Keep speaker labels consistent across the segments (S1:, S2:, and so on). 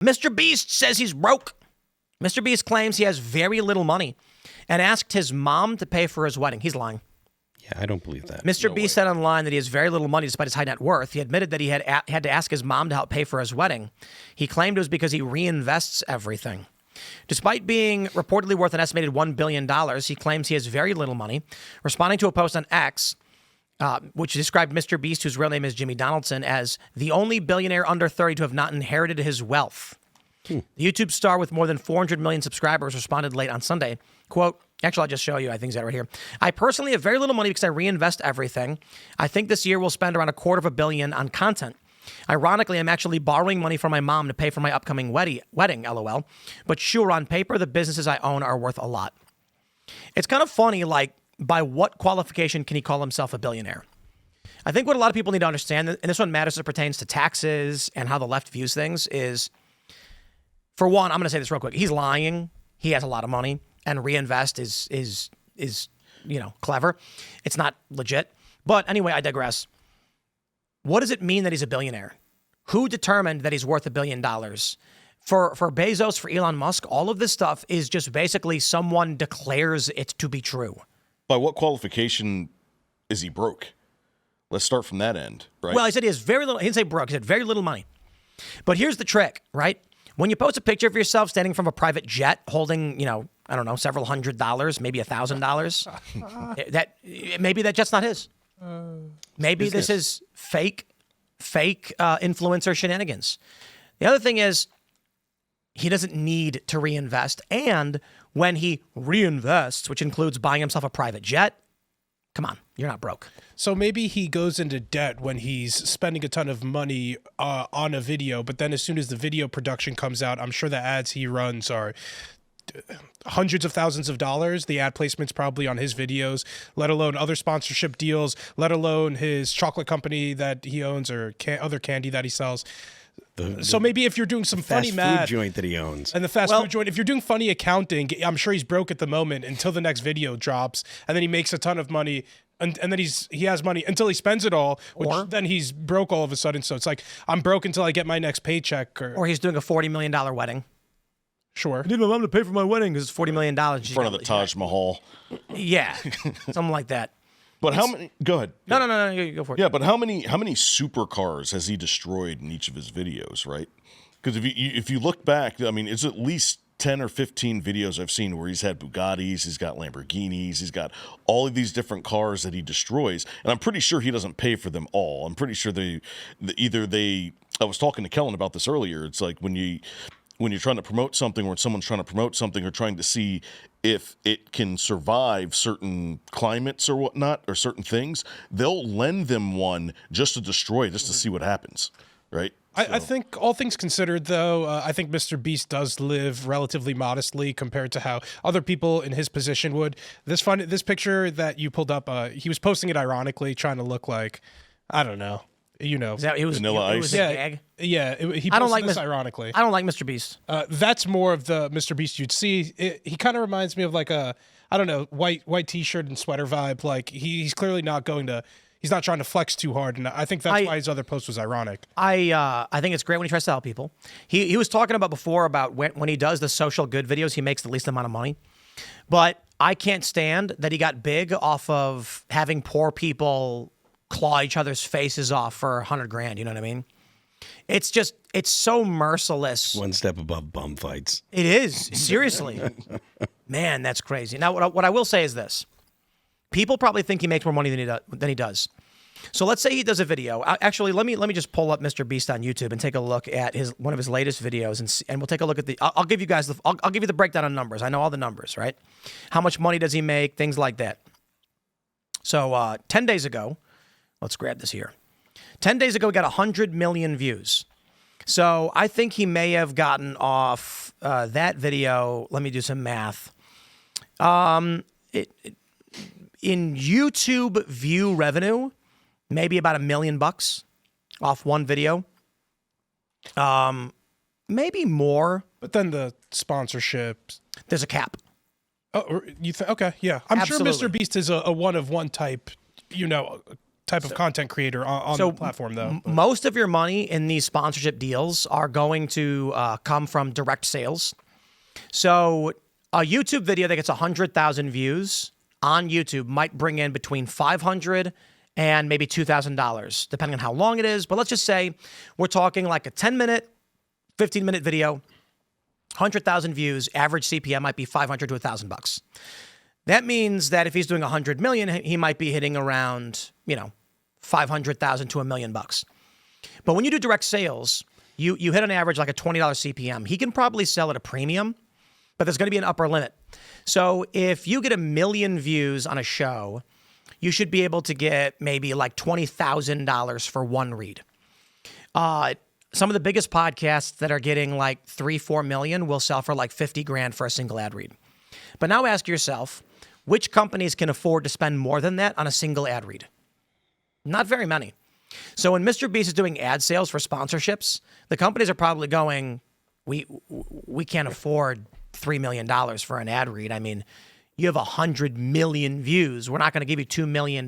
S1: MrBeast says he's broke. MrBeast claims he has very little money and asked his mom to pay for his wedding. He's lying.
S2: Yeah, I don't believe that.
S1: MrBeast said online that he has very little money despite his high net worth. He admitted that he had to ask his mom to help pay for his wedding. He claimed it was because he reinvests everything. Despite being reportedly worth an estimated $1 billion, he claims he has very little money. Responding to a post on X, which described MrBeast, whose real name is Jimmy Donaldson, as the only billionaire under 30 to have not inherited his wealth. The YouTube star with more than 400 million subscribers responded late on Sunday, quote, actually, I'll just show you. I think it's right here. I personally have very little money because I reinvest everything. I think this year we'll spend around $250 million on content. Ironically, I'm actually borrowing money from my mom to pay for my upcoming wedding, LOL. But sure, on paper, the businesses I own are worth a lot. It's kind of funny, like, by what qualification can he call himself a billionaire? I think what a lot of people need to understand, and this one matters as it pertains to taxes and how the left views things, is, for one, I'm going to say this real quick. He's lying. He has a lot of money, and reinvest is clever. It's not legit. But anyway, I digress. What does it mean that he's a billionaire? Who determined that he's worth $1 billion? For Bezos, for Elon Musk, all of this stuff is just basically someone declares it to be true.
S3: By what qualification is he broke? Let's start from that end, right?
S1: Well, he said he has very little. He didn't say broke. He said very little money. But here's the trick, right? When you post a picture of yourself standing from a private jet holding, I don't know, several $100s, maybe $1,000, maybe that jet's not his. Maybe this is fake influencer shenanigans. The other thing is he doesn't need to reinvest. And when he reinvests, which includes buying himself a private jet, come on, you're not broke.
S4: So maybe he goes into debt when he's spending a ton of money on a video, but then as soon as the video production comes out, I'm sure the ads he runs are hundreds of thousands of dollars. The ad placement's probably on his videos, let alone other sponsorship deals, let alone his chocolate company that he owns or other candy that he sells. So maybe if you're doing some funny math,
S2: fast food joint that he owns,
S4: and the fast food joint, if you're doing funny accounting, I'm sure he's broke at the moment until the next video drops, and then he makes a ton of money, and then he has money until he spends it all, then he's broke all of a sudden. So it's like, I'm broke until I get my next paycheck,
S1: or he's doing a $40 million wedding.
S4: Sure.
S1: I need my mom to pay for my wedding because it's $40 million.
S3: In front of the Taj Mahal.
S1: Yeah, something like that.
S3: But how many? Go ahead.
S1: No, you go for it.
S3: Yeah, but how many supercars has he destroyed in each of his videos, right? Because if you look back, I mean, it's at least 10 or 15 videos I've seen where he's had Bugattis, he's got Lamborghinis, he's got all of these different cars that he destroys, and I'm pretty sure he doesn't pay for them all. I'm pretty sure I was talking to Kellen about this earlier. It's like when you're trying to promote something, or someone's trying to promote something, or trying to see if it can survive certain climates or whatnot, or certain things, they'll lend them one just to destroy, just to see what happens, right?
S4: I think all things considered, though, I think MrBeast does live relatively modestly compared to how other people in his position would. This picture that you pulled up, he was posting it ironically, trying to look like, I don't know.
S1: Is that, it was
S3: Vanilla Ice.
S1: It was a gag.
S4: Yeah, he posted this ironically.
S1: I don't like MrBeast.
S4: That's more of the MrBeast you'd see. He kind of reminds me of like a, I don't know, white t-shirt and sweater vibe. Like he's clearly not he's not trying to flex too hard, and I think that's why his other post was ironic.
S1: I think it's great when he tries to help people. He was talking about before about when he does the social good videos, he makes the least amount of money. But I can't stand that he got big off of having poor people claw each other's faces off for $100,000. You know what I mean? It's so merciless.
S2: One step above bum fights.
S1: It is, seriously. Man, that's crazy. Now, what I will say is this. People probably think he makes more money than he does. So let's say he does a video. Actually, let me just pull up MrBeast on YouTube and take a look at one of his latest videos, and we'll take a look at I'll give you guys I'll give you the breakdown on numbers. I know all the numbers, right? How much money does he make? Things like that. So 10 days ago, let's grab this here. 10 days ago, he got 100 million views. So I think he may have gotten off that video. Let me do some math. In YouTube view revenue, maybe about $1 million off one video. Maybe more.
S4: But then the sponsorships.
S1: There's a cap.
S4: Oh, you think? Okay, yeah. I'm
S1: Absolutely.
S4: sure MrBeast is a one of one type type of content creator on the platform, though.
S1: Most of your money in these sponsorship deals are going to come from direct sales. So a YouTube video that gets 100,000 views on YouTube might bring in between $500 and maybe $2,000, depending on how long it is. But let's just say we're talking like a 10-minute, 15-minute video, 100,000 views, average CPM might be $500 to $1,000. That means that if he's doing 100 million, he might be hitting around, 500,000 to $1 million. But when you do direct sales, you hit on average like a $20 CPM. He can probably sell at a premium, but there's going to be an upper limit. So if you get 1 million views on a show, you should be able to get maybe like $20,000 for one read. Some of the biggest podcasts that are getting like 3-4 million will sell for like 50 grand for a single ad read. But now ask yourself, which companies can afford to spend more than that on a single ad read? Not very many. So when MrBeast is doing ad sales for sponsorships, the companies are probably going, we can't afford $3 million for an ad read. I mean, you have 100 million views. We're not going to give you $2 million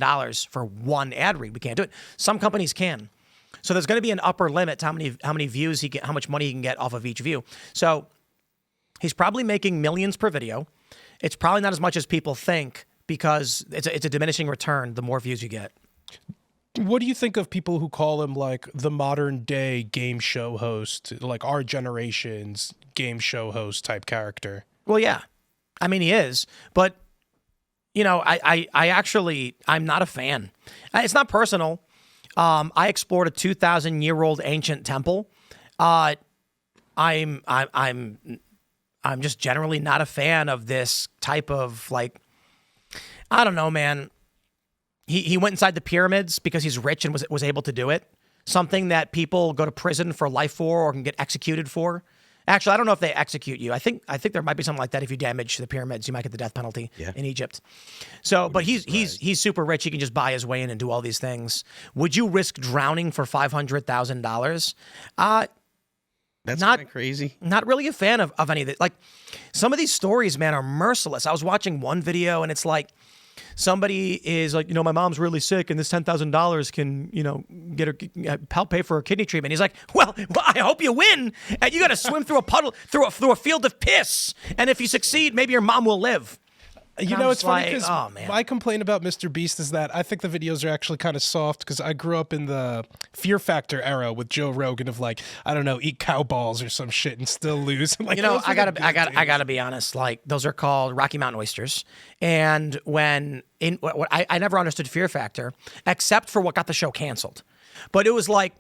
S1: for one ad read. We can't do it. Some companies can. So there's going to be an upper limit to how many views he get, how much money he can get off of each view. So he's probably making millions per video. It's probably not as much as people think because it's a diminishing return the more views you get.
S4: What do you think of people who call him like the modern day game show host, like our generation's game show host type character?
S1: Well, yeah. I mean, he is. But, I'm not a fan. It's not personal. I explored a 2,000-year-old ancient temple. I'm just generally not a fan of this type of like, I don't know, man. He went inside the pyramids because he's rich and was able to do it. Something that people go to prison for life for or can get executed for. Actually, I don't know if they execute you. I think there might be something like that. If you damage the pyramids, you might get the death penalty in Egypt. So, but he's super rich. He can just buy his way in and do all these things. Would you risk drowning for $500,000?
S2: That's kind of crazy.
S1: Not really a fan of any of it. Like some of these stories, man, are merciless. I was watching one video and it's like somebody is like, my mom's really sick and this $10,000 can, get her help pay for her kidney treatment. He's like, well, I hope you win. And you got to swim through a puddle, through a field of piss. And if you succeed, maybe your mom will live.
S4: It's funny because my complaint about MrBeast is that I think the videos are actually kind of soft because I grew up in the Fear Factor era with Joe Rogan of like, I don't know, eat cow balls or some shit and still lose. Like,
S1: I gotta be honest. Like those are called Rocky Mountain oysters. And I never understood Fear Factor except for what got the show canceled. But it was like,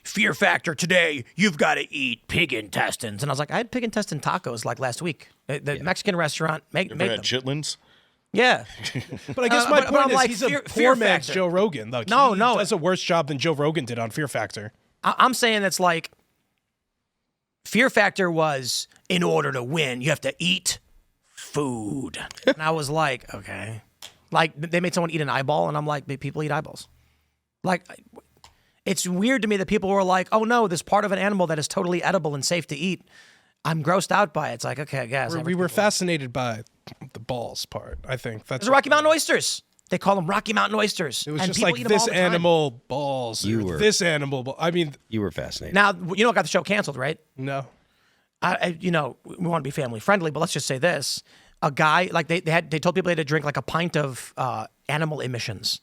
S1: Fear Factor today, you've got to eat pig intestines. And I was like, I had pig intestine tacos like last week. The Mexican restaurant made them.
S3: Chitlins?
S1: Yeah.
S4: But I guess my point is
S1: like,
S4: he's a poor man's Joe Rogan. Like,
S1: no.
S4: He does a worse job than Joe Rogan did on Fear Factor.
S1: I'm saying it's like Fear Factor was, in order to win, you have to eat food. And I was like, okay. Like, they made someone eat an eyeball, and I'm like, people eat eyeballs. Like, it's weird to me that people were like, oh no, this part of an animal that is totally edible and safe to eat. I'm grossed out by it. It's like, okay, guys.
S4: We were fascinated by the balls part, I think. That's
S1: the Rocky Mountain oysters. They call them Rocky Mountain oysters.
S4: It was just like this animal balls. This animal ball. I mean,
S2: you were fascinated.
S1: Now, got the show canceled, right?
S4: No.
S1: We want to be family friendly, but let's just say this. A guy, like they told people they had to drink like a pint of animal emissions.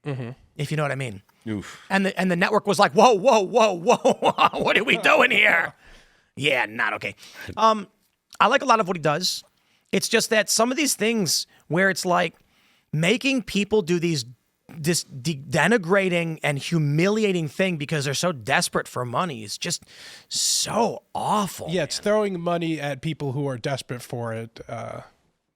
S1: Mm-hmm. If you know what I mean.
S3: Oof.
S1: And the network was like, whoa, what are we doing here? Yeah, not okay. I like a lot of what he does. It's just that some of these things where it's like making people do this denigrating and humiliating thing because they're so desperate for money is just so awful.
S4: Yeah, it's throwing money at people who are desperate for it.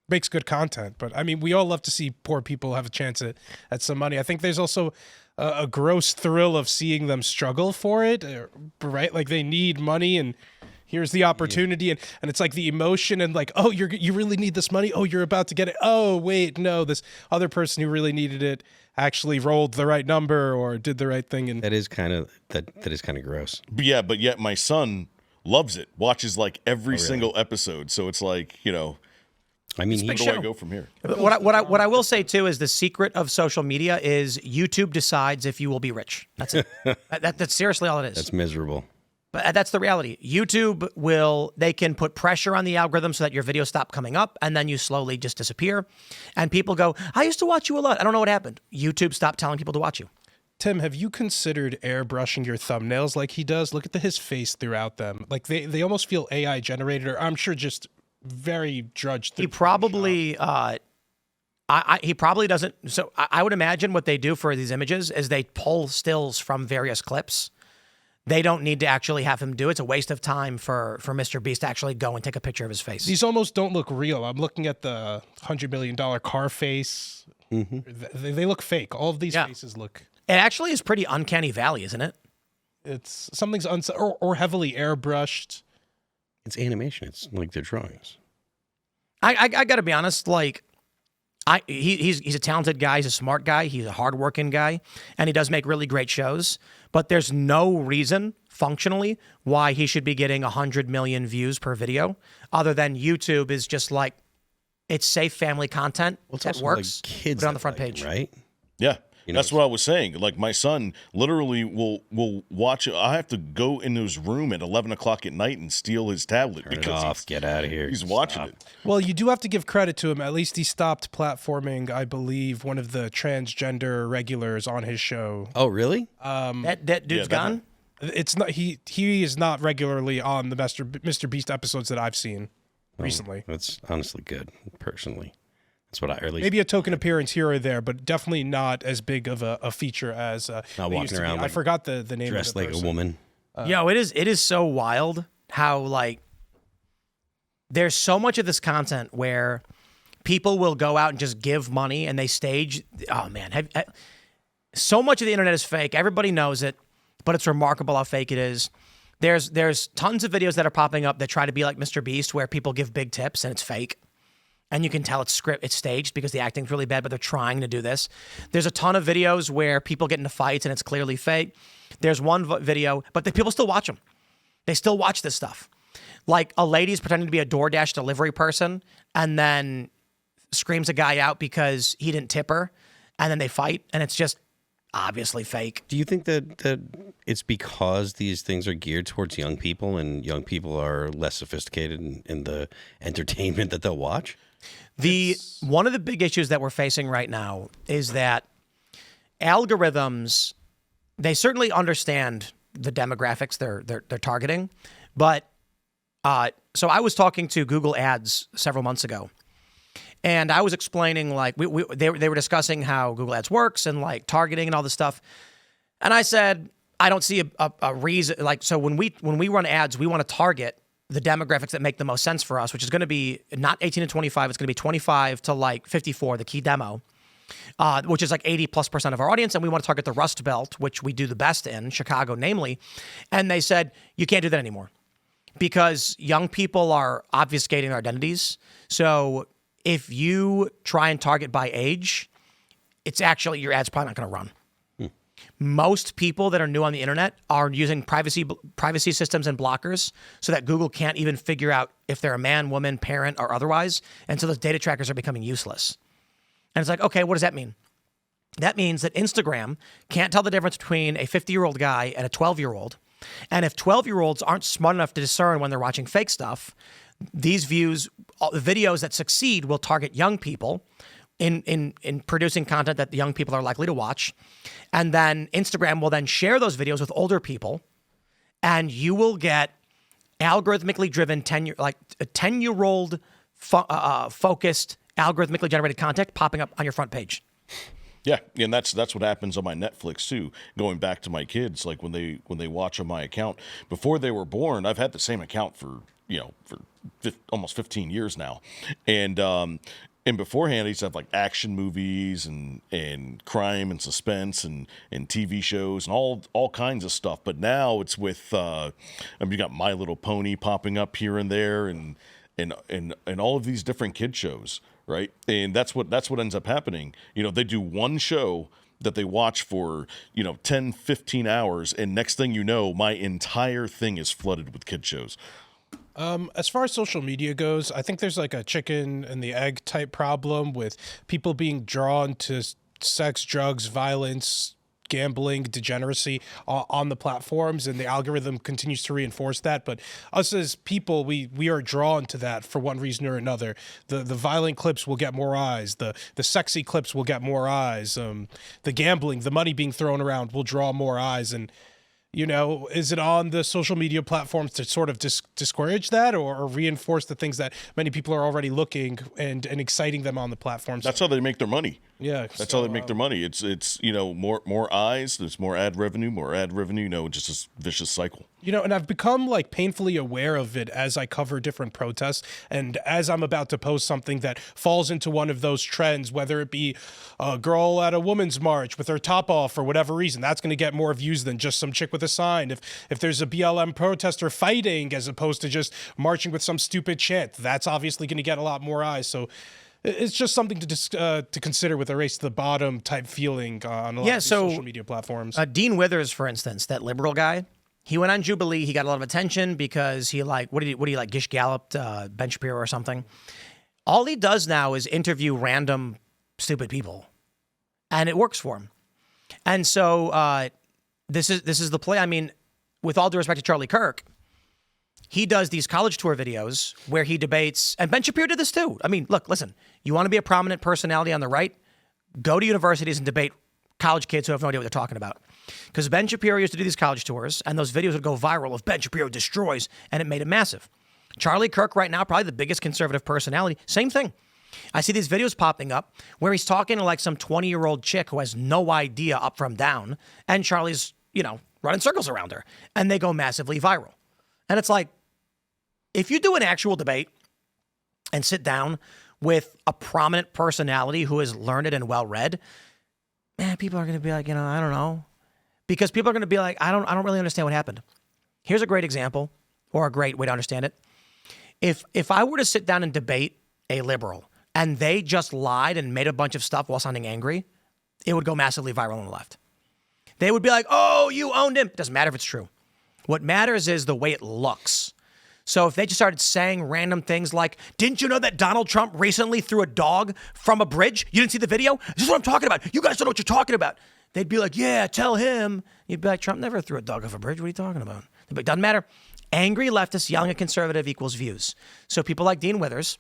S4: Makes good content, but I mean, we all love to see poor people have a chance at some money. I think there's also a gross thrill of seeing them struggle for it, right? Like they need money and here's the opportunity, and it's like the emotion and like, oh, you really need this money. Oh, you're about to get it. Oh, wait, no, this other person who really needed it actually rolled the right number or did the right thing. And
S2: that is kind of gross.
S3: But yet my son loves it. Watches like every single episode. So it's like,
S2: I mean,
S3: Where do I go from here?
S1: What I will say too is the secret of social media is YouTube decides if you will be rich. That's it. That's seriously all it is.
S2: that's miserable.
S1: But that's the reality. YouTube they can put pressure on the algorithm so that your videos stop coming up and then you slowly just disappear. And people go, I used to watch you a lot. I don't know what happened. YouTube stopped telling people to watch you.
S4: Tim, have you considered airbrushing your thumbnails like he does? Look at his face throughout them. Like they almost feel AI generated, or I'm sure just very drudged.
S1: He probably he probably doesn't. So I would imagine what they do for these images is they pull stills from various clips. They don't need to actually have him do it. It's a waste of time for MrBeast to actually go and take a picture of his face.
S4: These almost don't look real. I'm looking at the $100 million car face.
S2: Mm-hmm.
S4: They look fake. All of these faces look.
S1: It actually is pretty uncanny valley, isn't it?
S4: It's something's or heavily airbrushed.
S2: It's animation. It's like their drawings.
S1: I got to be honest. Like, he's a talented guy. He's a smart guy. He's a hardworking guy, and he does make really great shows. But there's no reason functionally why he should be getting 100 million views per video, other than YouTube is just like it's safe family content.
S2: Well, it's
S1: that
S2: also
S1: works.
S2: like kids
S1: Put it on the
S2: that
S1: front
S2: like
S1: page,
S2: it, right?
S3: Yeah.
S2: You know,
S3: That's what I was saying. Like my son literally will watch it. I have to go into his room at 11 o'clock at night and steal his tablet
S2: Turn it
S3: because
S2: off. Get out of here.
S3: he's watching
S2: Stop.
S3: it.
S4: Well, you do have to give credit to him. At least he stopped platforming, I believe, one of the transgender regulars on his show.
S2: Oh, really?
S1: that dude's gone.
S4: It's not he is not regularly on the MrBeast episodes that I've seen recently.
S2: That's honestly good, personally. That's what I, or at least
S4: Maybe a token appearance here or there, but definitely not as big of a feature as
S2: not
S4: they
S2: walking
S4: used to be.
S2: around
S4: I
S2: like
S4: forgot the name
S2: dressed
S4: of the
S2: like a
S4: person.
S2: woman.
S1: It is so wild how like there's so much of this content where people will go out and just give money and they stage. Oh man, so much of the internet is fake. Everybody knows it, but it's remarkable how fake it is. There's tons of videos that are popping up that try to be like MrBeast, where people give big tips and it's fake. And you can tell it's staged because the acting's really bad, but they're trying to do this. There's a ton of videos where people get into fights and it's clearly fake. There's one video, but the people still watch them. They still watch this stuff. Like a lady's pretending to be a DoorDash delivery person and then screams a guy out because he didn't tip her, and then they fight, and it's just obviously fake.
S2: Do you think that it's because these things are geared towards young people and young people are less sophisticated in the entertainment that they'll watch?
S1: One of the big issues that we're facing right now is that algorithms, they certainly understand the demographics they're targeting, but so I was talking to Google Ads several months ago, and I was explaining like they were discussing how Google Ads works and like targeting and all this stuff, and I said I don't see a reason like so when we run ads we want to target the demographics that make the most sense for us, which is going to be not 18 to 25. It's going to be 25 to like 54, the key demo, which is like 80+% of our audience. And we want to target the Rust Belt, which we do the best in, Chicago namely. And they said, you can't do that anymore because young people are obfuscating their identities. So if you try and target by age, it's actually, your ad's probably not going to run. Most people that are new on the internet are using privacy systems and blockers so that Google can't even figure out if they're a man, woman, parent, or otherwise. And so those data trackers are becoming useless. And it's like, okay, what does that mean? That means that Instagram can't tell the difference between a 50-year-old guy and a 12-year-old. And if 12-year-olds aren't smart enough to discern when they're watching fake stuff, these videos that succeed will target young people in producing content that the young people are likely to watch. And then Instagram will then share those videos with older people, and you will get algorithmically driven 10-year-old focused, algorithmically generated content popping up on your front page.
S3: Yeah, and that's what happens on my Netflix too. Going back to my kids, like when they watch on my account before they were born, I've had the same account for almost 15 years now, and beforehand, I used to have like action movies and crime and suspense and TV shows and all kinds of stuff. But now it's with you got My Little Pony popping up here and there and all of these different kid shows, right? And that's what ends up happening. They do one show that they watch for 10, 15 hours, and next thing you know, my entire thing is flooded with kid shows.
S4: As far as social media goes, I think there's like a chicken and the egg type problem with people being drawn to sex, drugs, violence, gambling, degeneracy on the platforms, and the algorithm continues to reinforce that. But us as people, we are drawn to that for one reason or another. The violent clips will get more eyes. The sexy clips will get more eyes. The gambling, the money being thrown around will draw more eyes. And is it on the social media platforms to sort of discourage that or reinforce the things that many people are already looking and exciting them on the platforms?
S3: That's how they make their money.
S4: Yeah,
S3: That's how they make their money. It's more eyes, there's more ad revenue, just this vicious cycle.
S4: And I've become like painfully aware of it as I cover different protests, and as I'm about to post something that falls into one of those trends, whether it be a girl at a women's march with her top off for whatever reason, that's going to get more views than just some chick with a sign. If there's a BLM protester fighting as opposed to just marching with some stupid chant, that's obviously going to get a lot more eyes. So it's just something to consider with a race to the bottom type feeling on a lot of these social media platforms.
S1: Dean Withers, for instance, that liberal guy, he went on Jubilee. He got a lot of attention because he what did he like Gish Galloped Ben Shapiro or something. All he does now is interview random stupid people, and it works for him. And so this is the play. I mean, with all due respect to Charlie Kirk, he does these college tour videos where he debates, and Ben Shapiro did this too. I mean, look, listen, you want to be a prominent personality on the right? Go to universities and debate college kids who have no idea what they're talking about. Because Ben Shapiro used to do these college tours, and those videos would go viral of Ben Shapiro destroys, and it made it massive. Charlie Kirk right now, probably the biggest conservative personality, same thing. I see these videos popping up where he's talking to like some 20-year-old chick who has no idea up from down, and Charlie's, running circles around her, and they go massively viral. And it's like, if you do an actual debate and sit down with a prominent personality who is learned and well-read, man, people are going to be like, I don't know. Because people are going to be like, I don't really understand what happened. Here's a great example, or a great way to understand it. If I were to sit down and debate a liberal, and they just lied and made a bunch of stuff while sounding angry, it would go massively viral on the left. They would be like, oh, you owned him. It doesn't matter if it's true. What matters is the way it looks. So if they just started saying random things like, didn't you know that Donald Trump recently threw a dog from a bridge? You didn't see the video? This is what I'm talking about. You guys don't know what you're talking about. They'd be like, yeah, tell him. You'd be like, Trump never threw a dog off a bridge. What are you talking about? But it doesn't matter. Angry leftists yelling at conservative equals views. So people like Dean Withers,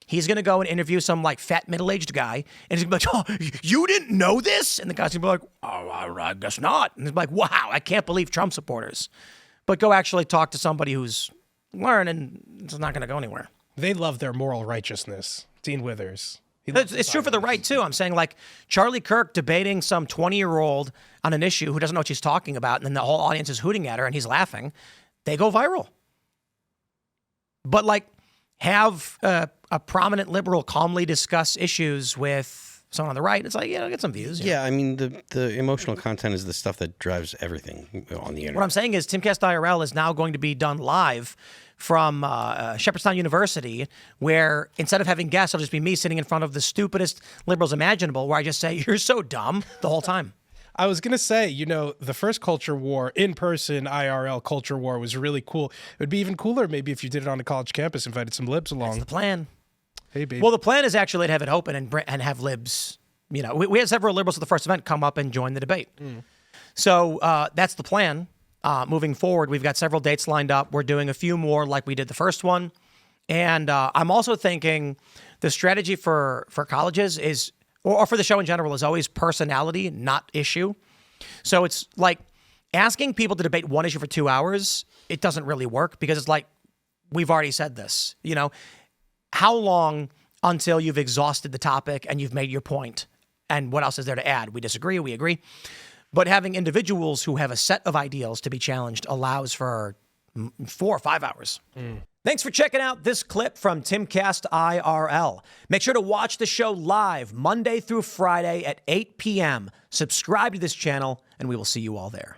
S1: he's going to go and interview some like fat middle-aged guy, and he's going to be like, oh, you didn't know this? And the guy's going to be like, oh, I guess not. And he's like, wow, I can't believe Trump supporters. But go actually talk to somebody who's learned, and it's not going to go anywhere.
S4: They love their moral righteousness. Dean Withers.
S1: It's true for the right, too. I'm saying, like, Charlie Kirk debating some 20-year-old on an issue who doesn't know what she's talking about, and then the whole audience is hooting at her, and he's laughing. They go viral. But, like, have a prominent liberal calmly discuss issues with someone on the right. It's like, get some views.
S2: Yeah, I mean, the emotional content is the stuff that drives everything on the internet.
S1: What I'm saying is Timcast IRL is now going to be done live from Shepherdstown University, where instead of having guests, it'll just be me sitting in front of the stupidest liberals imaginable, where I just say, you're so dumb the whole time.
S4: I was going to say, the first culture war, in-person IRL culture war was really cool. It would be even cooler maybe if you did it on a college campus, invited some libs along.
S1: That's the plan.
S4: Hey, baby.
S1: Well, the plan is actually to have it open and have libs. We had several liberals at the first event come up and join the debate. So that's the plan. Moving forward, we've got several dates lined up. We're doing a few more like we did the first one. And I'm also thinking the strategy for colleges is, or for the show in general, is always personality, not issue. So it's like asking people to debate one issue for 2 hours. It doesn't really work because it's like, we've already said this. How long until you've exhausted the topic and you've made your point? And what else is there to add? We disagree, we agree. But having individuals who have a set of ideals to be challenged allows for 4 or 5 hours. Thanks for checking out this clip from Timcast IRL. Make sure to watch the show live Monday through Friday at 8 p.m. Subscribe to this channel, and we will see you all there.